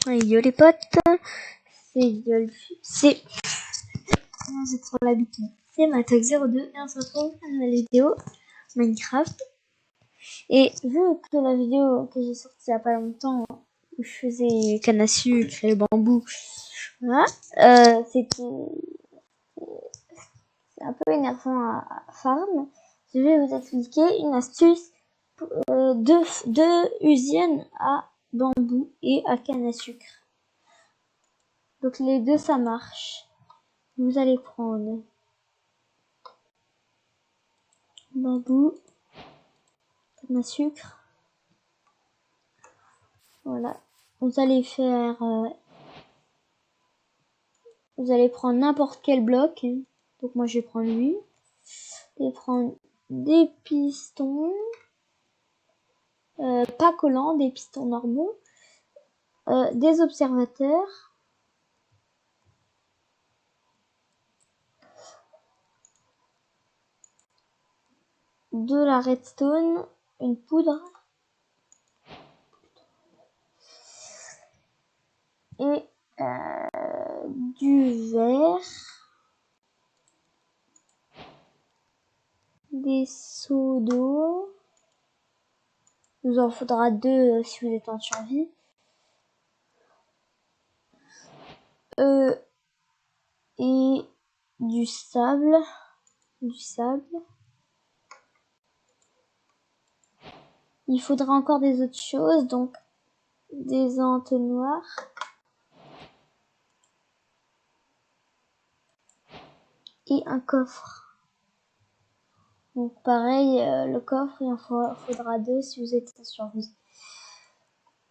Yo les potes, c'est Yolf, c'est pour l'habitude, c'est Matok02 et on se retrouve dans la vidéo Minecraft. Et vu que la vidéo que j'ai sortie il y a pas longtemps où je faisais canne à sucre et bambou, voilà, c'était un peu énervant à farm. Je vais vous expliquer une astuce de usine à bambou et à canne à sucre. Donc les deux ça marche. Vous allez prendre bambou, canne à sucre. Voilà. Vous allez faire, vous allez prendre n'importe quel bloc. Donc moi je vais prendre lui. Et prendre des pistons, pas collants, des pistons normaux, des observateurs. De la redstone, une poudre et du verre, des seaux d'eau. Il vous en faudra 2 si vous êtes en survie. Et du sable. Il faudra encore des autres choses, donc des entonnoirs. Et un coffre. Donc pareil, le coffre, il en faudra 2 si vous êtes en survie.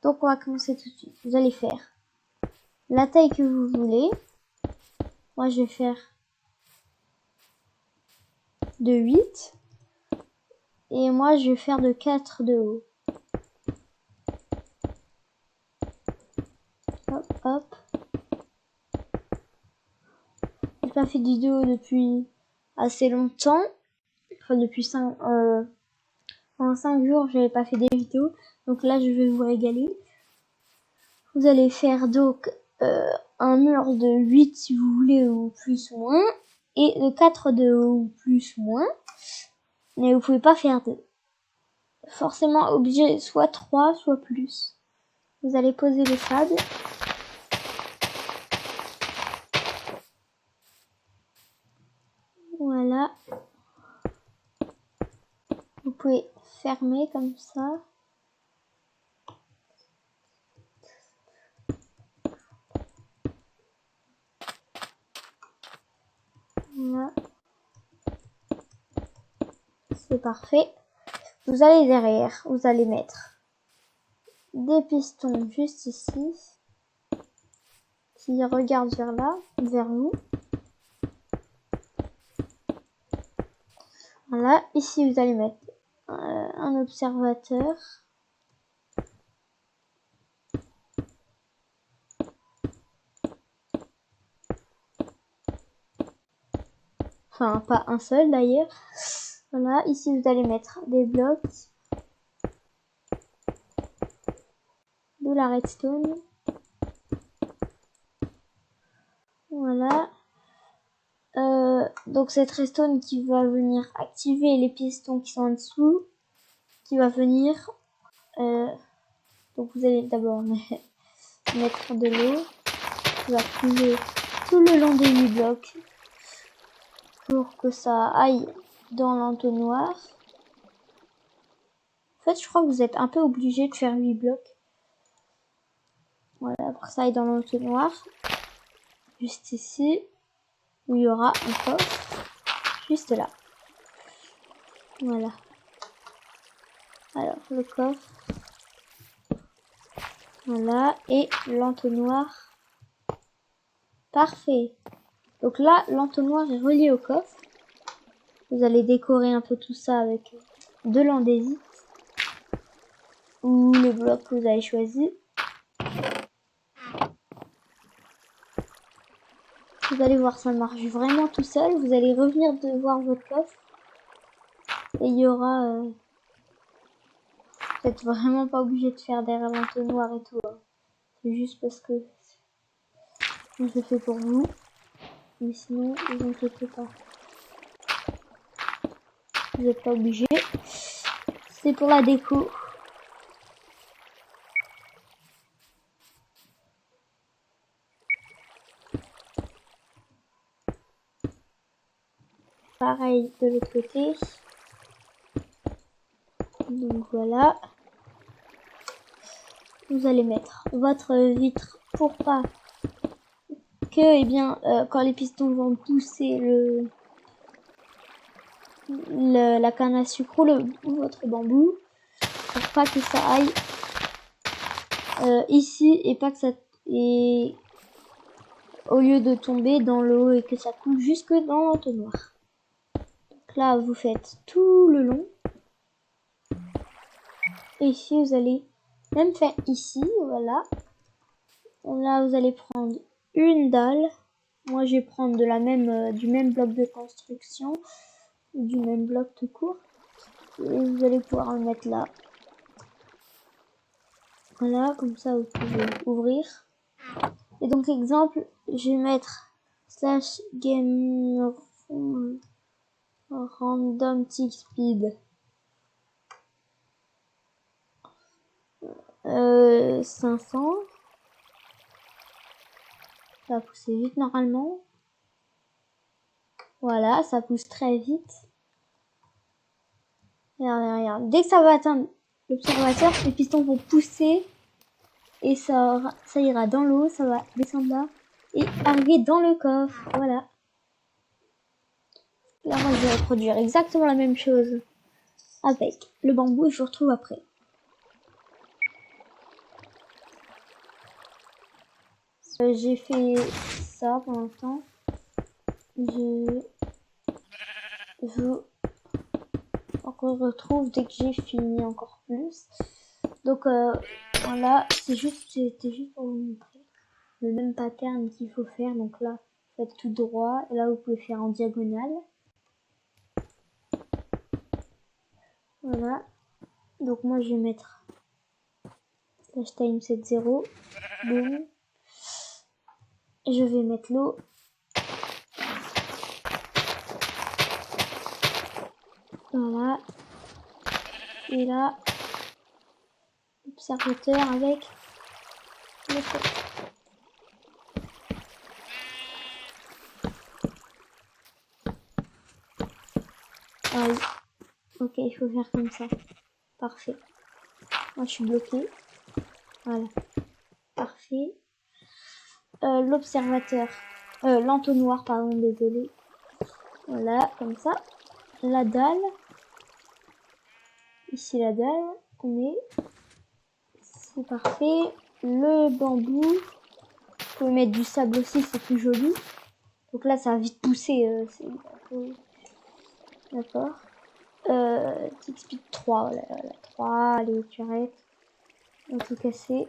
Donc on va commencer tout de suite. Vous allez faire la taille que vous voulez. Moi je vais faire de 8. Et moi je vais faire de 4 de haut. Hop, hop. J'ai pas fait de vidéo depuis assez longtemps. Enfin depuis 5 en 5 jours, j'avais pas fait des vidéos. Donc là, je vais vous régaler. Vous allez faire donc un mur de 8 si vous voulez, ou plus ou moins. Et de 4 de haut, ou plus ou moins. Mais vous pouvez pas faire 2. Forcément obligé soit 3, soit plus. Vous allez poser le sable. Voilà. Vous pouvez fermer comme ça. Voilà. C'est parfait. Vous allez derrière, vous allez mettre des pistons juste ici qui regardent vers là, vers vous. Voilà, ici vous allez mettre un observateur. Enfin, pas un seul d'ailleurs. Voilà, ici vous allez mettre des blocs, de la redstone. Voilà. Donc cette redstone qui va venir activer les pistons qui sont en dessous, qui va venir. Donc vous allez d'abord mettre de l'eau qui va couler tout le long des 8 blocs pour que ça aille dans l'entonnoir. En fait, je crois que vous êtes un peu obligé de faire 8 blocs. Voilà, pour que ça aille dans l'entonnoir. Juste ici, où il y aura un coffre. Juste là. Voilà. Alors, le coffre. Voilà, et l'entonnoir. Parfait. Donc là, l'entonnoir est relié au coffre. Vous allez décorer un peu tout ça avec de l'andésite ou le bloc que vous avez choisi. Vous allez voir, ça marche vraiment tout seul. Vous allez revenir de voir votre coffre et il y aura... Vous n'êtes vraiment pas obligé de faire derrière l'entonnoir et tout. C'est juste parce que je le fais pour vous. Mais sinon, ne vous inquiétez pas. Vous n'êtes pas obligé. C'est pour la déco. Pareil de l'autre côté. Donc voilà. Vous allez mettre votre vitre pour pas que, eh bien, quand les pistons vont pousser la canne à sucre ou votre bambou, pour pas que ça aille ici et pas que ça et au lieu de tomber dans l'eau et que ça coule jusque dans l'entonnoir. Donc là, vous faites tout le long. Et ici, vous allez même faire ici, voilà. Là, vous allez prendre une dalle. Moi, je vais prendre de du même bloc de construction, du même bloc tout court. Et vous allez pouvoir le mettre là. Voilà, comme ça, vous pouvez ouvrir. Et donc, exemple, je vais mettre /game random tick speed 500. Ça va pousser vite normalement. Voilà, ça pousse très vite. Regardez, regardez. Dès que ça va atteindre l'observateur, les pistons vont pousser et ça ira dans l'eau, ça va descendre là et arriver dans le coffre. Voilà. Là, moi, je vais reproduire exactement la même chose avec le bambou et je vous retrouve après. J'ai fait ça pour l'instant. Je vous retrouve dès que j'ai fini encore plus. Donc voilà, c'était juste pour vous montrer le même pattern qu'il faut faire. Donc là, vous faites tout droit et là vous pouvez faire en diagonale. Voilà. Donc moi je vais mettre /time 70. Boum. Je vais mettre l'eau. Voilà. Et là, observateur avec le coffre. Ah oui. Ok, il faut faire comme ça. Parfait. Moi je suis bloquée. Voilà. Parfait. L'observateur. L'entonnoir, pardon, désolé. Voilà, comme ça. La dalle. Ici la dalle. On met. C'est parfait. Le bambou. Vous pouvez mettre du sable aussi, c'est plus joli. Donc là, ça va vite pousser. D'accord. Tick speed 3. Voilà, 3. Allez, tu arrêtes. On va tout casser.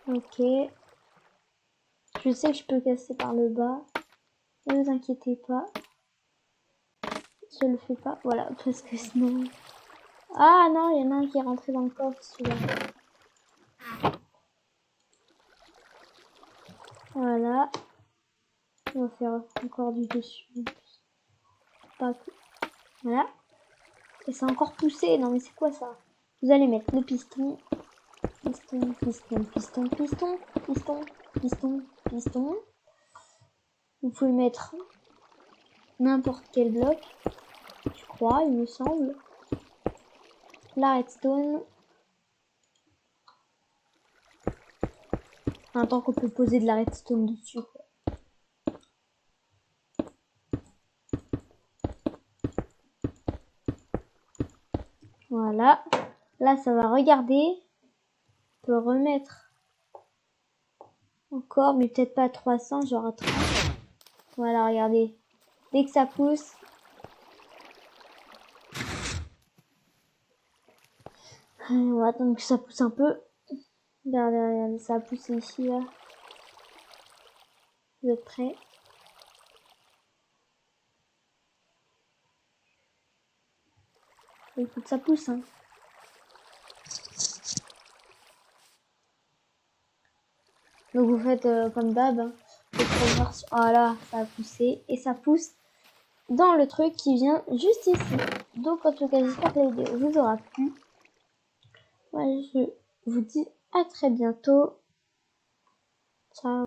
Ok. Je sais que je peux casser par le bas. Ne vous inquiétez pas. Je le fais pas. Voilà, parce que sinon... Ah non, il y en a un qui est rentré dans le coffre, celui-là. Voilà. On va faire encore du dessus. Pas que... Voilà. Et c'est encore poussé. Non mais c'est quoi ça? Vous allez mettre le piston. Piston, piston, piston, piston, piston, piston, piston. Vous pouvez mettre n'importe quel bloc. Je crois, il me semble. La redstone. Un temps qu'on peut poser de la redstone dessus. Quoi. Voilà. Là, ça va regarder. On peut remettre encore, mais peut-être pas à 300, genre à 30. Voilà, regardez. Dès que ça pousse. On va attendre que ça pousse un peu. Regardez, regardez, ça a poussé ici, là. Vous êtes prêts? Il faut que ça pousse. Hein. Donc vous faites comme d'hab. Hein. Voilà, ça a poussé. Et ça pousse dans le truc qui vient juste ici. Donc en tout cas, j'espère que la vidéo vous aura plu. Moi, je vous dis à très bientôt. Ciao.